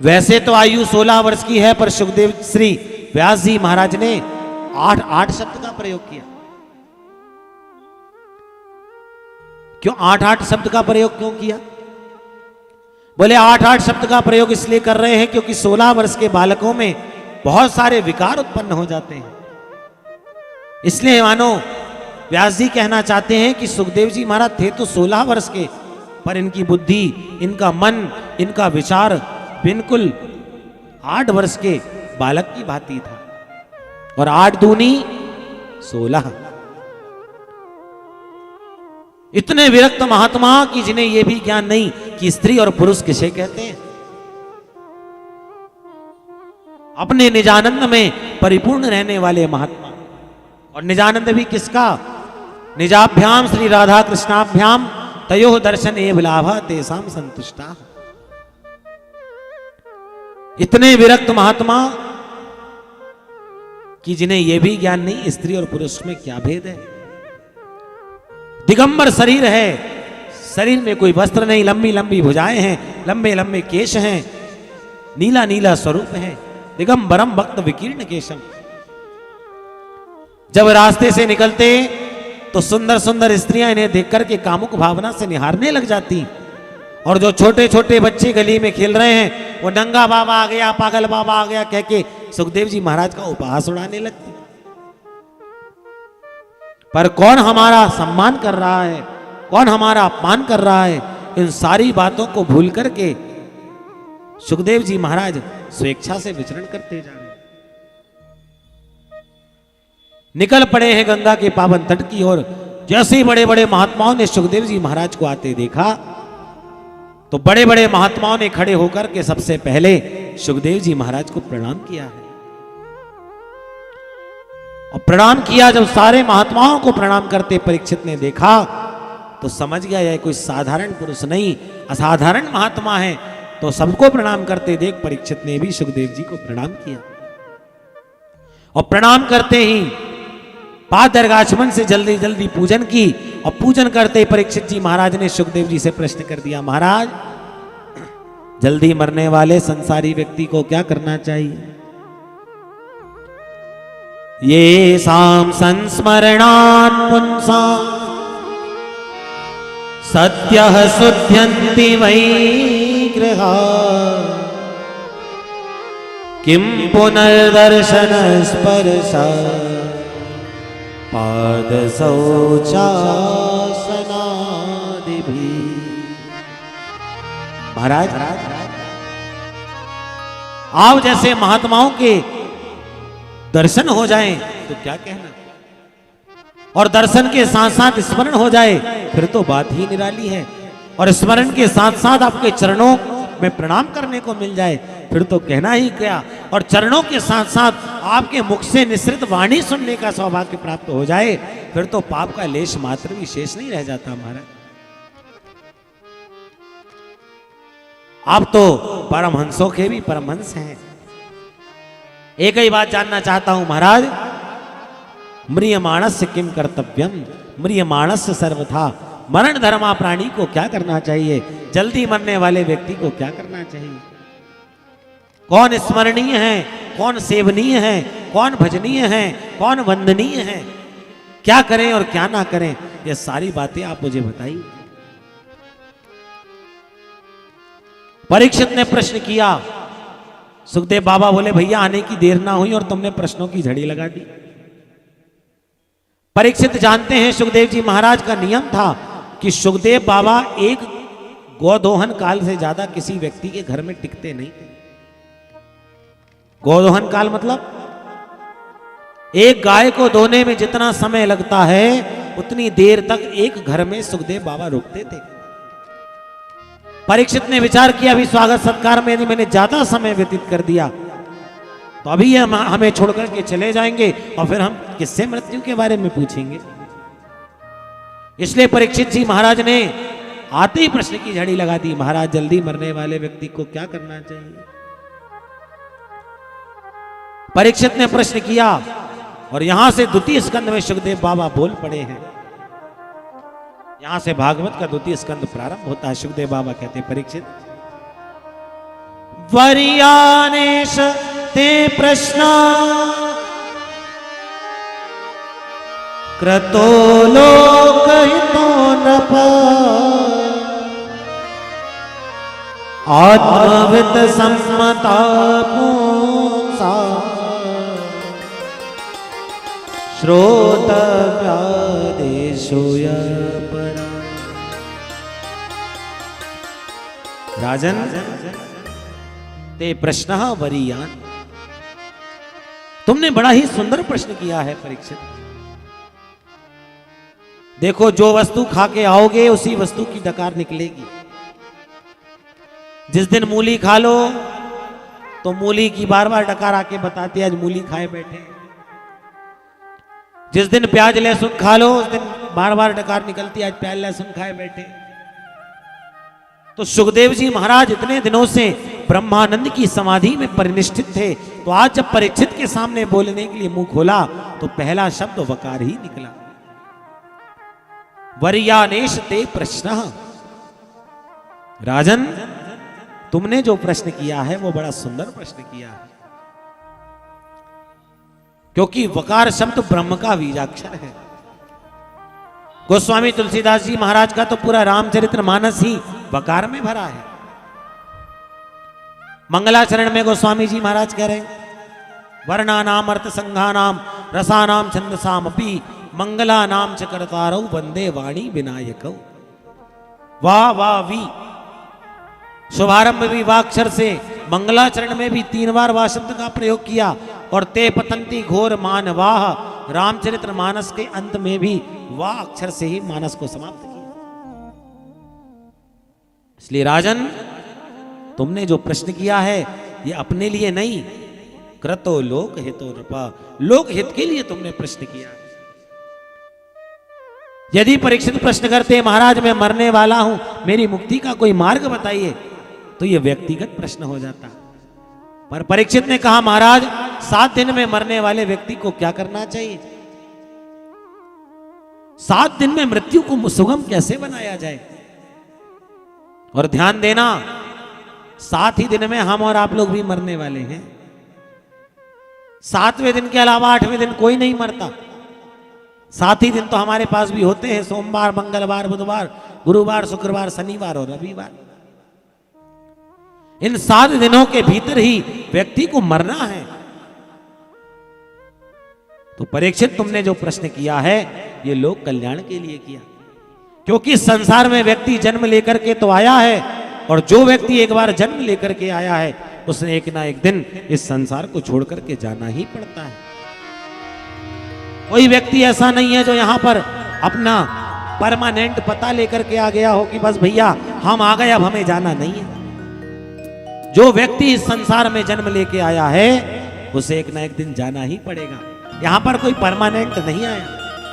वैसे तो आयु 16 वर्ष की है, पर सुखदेव श्री व्यास जी महाराज ने 8 शब्द का प्रयोग किया। क्यों 8 शब्द का प्रयोग क्यों किया? बोले 8 शब्द का प्रयोग इसलिए कर रहे हैं क्योंकि 16 वर्ष के बालकों में बहुत सारे विकार उत्पन्न हो जाते हैं। इसलिए मानो व्यास जी कहना चाहते हैं कि सुखदेव जी महाराज थे तो 16 वर्ष के, पर इनकी बुद्धि, इनका मन, इनका विचार बिल्कुल 8 वर्ष के बालक की भांति था। और 8 दूनी 16। इतने विरक्त महात्मा कि जिन्हें यह भी ज्ञान नहीं कि स्त्री और पुरुष किसे कहते हैं। अपने निजानंद में परिपूर्ण रहने वाले महात्मा। और निजानंद भी किसका? निजाभ्याम श्री राधा कृष्णाभ्याम तयोः दर्शन एव लाभा तेसाम संतुष्टा। इतने विरक्त महात्मा कि जिन्हें यह भी ज्ञान नहीं स्त्री और पुरुष में क्या भेद है। दिगंबर शरीर है, शरीर में कोई वस्त्र नहीं, लंबी लंबी भुजाएं हैं, लंबे लंबे केश हैं, नीला नीला स्वरूप है। दिगंबरम भक्त विकीर्ण केशम। जब रास्ते से निकलते तो सुंदर सुंदर स्त्रियां इन्हें देखकर के कामुक भावना से निहारने लग जाती। और जो छोटे छोटे बच्चे गली में खेल रहे हैं वो नंगा बाबा आ गया, पागल बाबा आ गया कह के सुखदेव जी महाराज का उपहास उड़ाने लगते। पर कौन हमारा सम्मान कर रहा है, कौन हमारा अपमान कर रहा है, इन सारी बातों को भूल करके सुखदेव जी महाराज स्वेच्छा से विचरण करते जा रहे हैं। निकल पड़े हैं गंगा के पावन तट की ओर। जैसे ही बड़े बड़े महात्माओं ने सुखदेव जी महाराज को आते देखा तो बड़े बड़े महात्माओं ने खड़े होकर के सबसे पहले सुखदेव जी महाराज को प्रणाम किया है। और प्रणाम किया, जब सारे महात्माओं को प्रणाम करते परीक्षित ने देखा तो समझ गया यह कोई साधारण पुरुष नहीं, असाधारण महात्मा है। तो सबको प्रणाम करते देख परीक्षित ने भी सुखदेव जी को प्रणाम किया। और प्रणाम करते ही पाद अर्घाचमन से जल्दी जल्दी पूजन की। और पूजन करते परीक्षित जी महाराज ने सुखदेव जी से प्रश्न कर दिया, महाराज जल्दी मरने वाले संसारी व्यक्ति को क्या करना चाहिए? ये साम संस्मरणान् पुंसां सत्यः शुद्ध्यन्ति वै गृहा किं पुनर्दर्शन स्पर्शा पाद शौचासनादिभिः। महाराज आप जैसे महात्माओं के दर्शन हो जाएं तो क्या कहना, और दर्शन के साथ साथ स्मरण हो जाए फिर तो बात ही निराली है। और स्मरण के साथ साथ आपके चरणों में प्रणाम करने को मिल जाए फिर तो कहना ही क्या। और चरणों के साथ साथ आपके मुख से निसृत वाणी सुनने का सौभाग्य प्राप्त हो जाए फिर तो पाप का लेश मात्र भी शेष नहीं रह जाता। महाराज आप तो परमहंसों के भी परमहंस हैं। एक ही बात जानना चाहता हूं महाराज, म्रियमाणस्य किम कर्तव्यम, म्रियमाणस्य सर्वथा। मरण धर्मा प्राणी को क्या करना चाहिए? जल्दी मरने वाले व्यक्ति को क्या करना चाहिए? कौन स्मरणीय है, कौन सेवनीय है, कौन भजनीय है, कौन वंदनीय है, क्या करें और क्या ना करें, ये सारी बातें आप मुझे बताइए। परीक्षित ने प्रश्न किया। सुखदेव बाबा बोले, भैया आने की देर ना हुई और तुमने प्रश्नों की झड़ी लगा दी। परीक्षित जानते हैं सुखदेव जी महाराज का नियम था कि सुखदेव बाबा एक गोदोहन काल से ज्यादा किसी व्यक्ति के घर में टिकते नहीं थे। गोदोहन काल मतलब एक गाय को धोने में जितना समय लगता है उतनी देर तक एक घर में सुखदेव बाबा रुकते थे। परीक्षित ने विचार किया, अभी स्वागत सत्कार में मैंने ज्यादा समय व्यतीत कर दिया तो अभी ये हमें छोड़कर के चले जाएंगे और फिर हम किससे मृत्यु के बारे में पूछेंगे। इसलिए परीक्षित जी महाराज ने आते ही प्रश्न की झड़ी लगा दी, महाराज जल्दी मरने वाले व्यक्ति को क्या करना चाहिए? परीक्षित ने प्रश्न किया और यहां से द्वितीय स्कंद में सुखदेव बाबा बोल पड़े हैं। यहां से भागवत का द्वितीय स्कंद प्रारंभ होता है। सुखदेव बाबा कहते हैं, परीक्षित वर्यानेश ते प्रश्न क्रतो लोकहितो नृप आत्मवित सम्मता पुंसा श्रोतव्यादेशो यपरा। राजन ते प्रश्न वरीयान, तुमने बड़ा ही सुंदर प्रश्न किया है परीक्षित। देखो, जो वस्तु खा के आओगे उसी वस्तु की डकार निकलेगी। जिस दिन मूली खा लो तो मूली की बार बार डकार आके बताती है आज मूली खाए बैठे। जिस दिन प्याज लहसुन खा लो उस दिन बार बार डकार निकलती है आज प्याज लहसुन खाए बैठे। तो सुखदेव जी महाराज इतने दिनों से ब्रह्मानंद की समाधि में परिनिष्ठित थे, तो आज जब परीक्षित के सामने बोलने के लिए मुंह खोला तो पहला शब्द वकार ही निकला। वर्यानेश ते प्रश्न। राजन, तुमने जो प्रश्न किया है वो बड़ा सुंदर प्रश्न किया है, क्योंकि वकार शब्द ब्रह्म का बीजाक्षर है। गोस्वामी तुलसीदास जी महाराज का तो पूरा रामचरितमानस ही वकार में भरा है। मंगलाचरण में गोस्वामी जी महाराज कह रहे हैं, वर्णानाम अर्थ संघानाम रसानाम छंदसाम अपि मंगलानाम च कर्तारौ वंदे वाणी विनायकौ। वाह वाह वी, शुभारंभ भी वाक्षर से, मंगलाचरण में भी 3 बार वाह शब्द का प्रयोग किया, और ते पतंती घोर मान वाह, रामचरितमानस के अंत में भी वाह अक्षर से ही मानस को समाप्त किया। इसलिए राजन, तुमने जो प्रश्न किया है ये अपने लिए नहीं, क्रतो लोक हितो नृपा, लोक हित के लिए तुमने प्रश्न किया। यदि परीक्षित प्रश्न करते महाराज मैं मरने वाला हूं, मेरी मुक्ति का कोई मार्ग बताइए, तो यह व्यक्तिगत प्रश्न हो जाता। पर परीक्षित ने कहा महाराज 7 दिन में मरने वाले व्यक्ति को क्या करना चाहिए, 7 दिन में मृत्यु को सुगम कैसे बनाया जाए। और ध्यान देना, 7 ही दिन में हम और आप लोग भी मरने वाले हैं। 7वें दिन के अलावा 8वें दिन कोई नहीं मरता। 7 ही दिन तो हमारे पास भी होते हैं, सोमवार, मंगलवार, बुधवार, गुरुवार, शुक्रवार, शनिवार और रविवार। इन 7 दिनों के भीतर ही व्यक्ति को मरना है। तो परीक्षित, तुमने जो प्रश्न किया है ये लोक कल्याण के लिए किया, क्योंकि संसार में व्यक्ति जन्म लेकर के तो आया है, और जो व्यक्ति एक बार जन्म लेकर के आया है उसने एक ना एक दिन इस संसार को छोड़ करके जाना ही पड़ता है। कोई व्यक्ति ऐसा नहीं है जो यहां पर अपना परमानेंट पता लेकर के आ गया हो कि बस भैया हम आ गए, अब हमें जाना नहीं है। जो व्यक्ति इस संसार में जन्म लेके आया है उसे एक ना एक दिन जाना ही पड़ेगा। यहां पर कोई परमानेंट नहीं आया।